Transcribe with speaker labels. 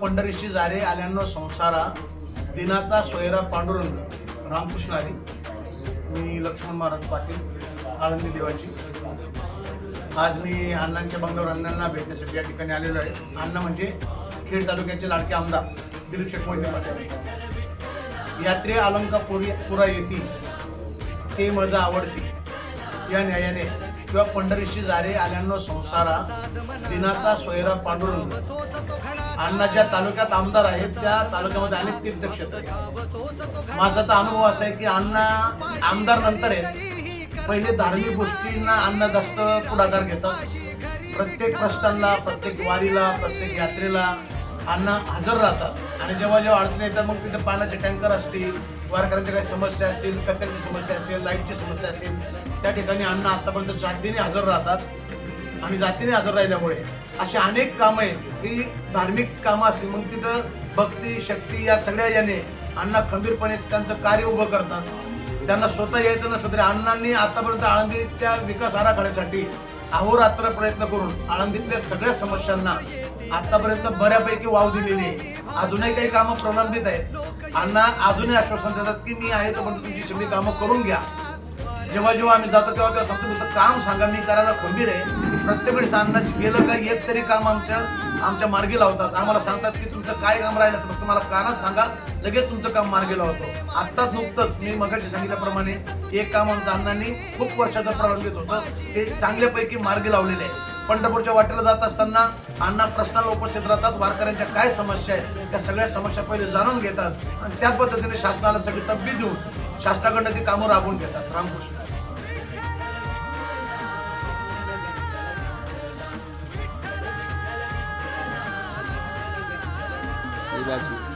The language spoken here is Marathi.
Speaker 1: पंढरीशी जारे आल्यानो संसारा दिनाचा सोयरा पांडुरंग रामकृष्ण हरी. मी लक्ष्मण महाराज पाटील आळंदी देवाची. आज मी अण्णांच्या बंगल्यावर अण्णांना भेटण्यासाठी या ठिकाणी आलेलो आहे. अण्णा म्हणजे खेड तालुक्याचे लाडके आमदार दिलीप शेठ मोहिते पाटील. यात्रे अलंकापुरा येती ते माझं आवडती या न्यायाने किंवा पंढरीशी जारे आल्यानो संसारा दिनाचा सोयरा पांडुरंग. अण्णा ज्या तालुक्यात आमदार आहेत त्या तालुक्यामध्ये अनेक तीर्थक्षेत्र आहेत. माझा तर अनुभव असा आहे की अण्णा आमदार नंतर आहेत. पहिले धार्मिक गोष्टींना अण्णा जास्त पुढाकार घेतात. प्रत्येक प्रश्नांना, प्रत्येक वारीला, प्रत्येक यात्रेला अण्णा हजर राहतात. आणि जेव्हा जेव्हा अडचणी येतात मग तिथे पाण्याचे टँकर असतील, वारकऱ्यांच्या काही समस्या असतील, कचऱ्याची समस्या असेल, लाईटची समस्या असेल, त्या ठिकाणी अण्णा आतापर्यंत जातीने हजर राहतात. आणि जातीने हजर राहिल्यामुळे अशी अनेक कामं आहेत की धार्मिक कामं असतील मग तिथं भक्ती शक्ती या सगळ्या याने अण्णा खंबीरपणे त्यांचं कार्य उभं करतात. त्यांना स्वतः यायचं नसलं तरी अण्णांनी आतापर्यंत आळंदीच्या विकास आराखड्यासाठी अहोरात्र प्रयत्न करून आळंदीतल्या सगळ्या समस्यांना आतापर्यंत बऱ्यापैकी वाव दिलेली आहे. अजूनही काही कामं प्रलंबित आहेत. अण्णा अजूनही आश्वासन देतात की मी आहे तर पण तुमची सगळी कामं करून घ्या. जेव्हा जेव्हा आम्ही जातो तेव्हा तेव्हा सांगतो तुमचं काम सांगा, मी करायला खंबीर आहे. प्रत्येक वेळेस अण्णाची गेलं का एक तरी काम आमच्या मार्गी लावतात. आम्हाला सांगतात की तुमचं काय काम राहिलं तर फक्त मला कानात सांगा, लगेच तुमचं काम मार्गी लावतो. आत्ताच नुकतंच मी मगाशी सांगितल्याप्रमाणे एक काम आमच्या अण्णांनी खूप वर्षाचं प्रलंबित होतं ते चांगल्यापैकी मार्गी लावलेले आहे. पंढरपूरच्या वाटेला जात असताना अण्णा प्रश्नाला उपस्थित राहतात. वारकऱ्यांच्या काय समस्या आहेत त्या सगळ्या समस्या पहिले जाणून घेतात आणि त्या पद्धतीने शासनाला सगळी तब्दील देऊन शासनाकडनं ती कामं राबवून घेतात. रामकृष्ण.
Speaker 2: बाजू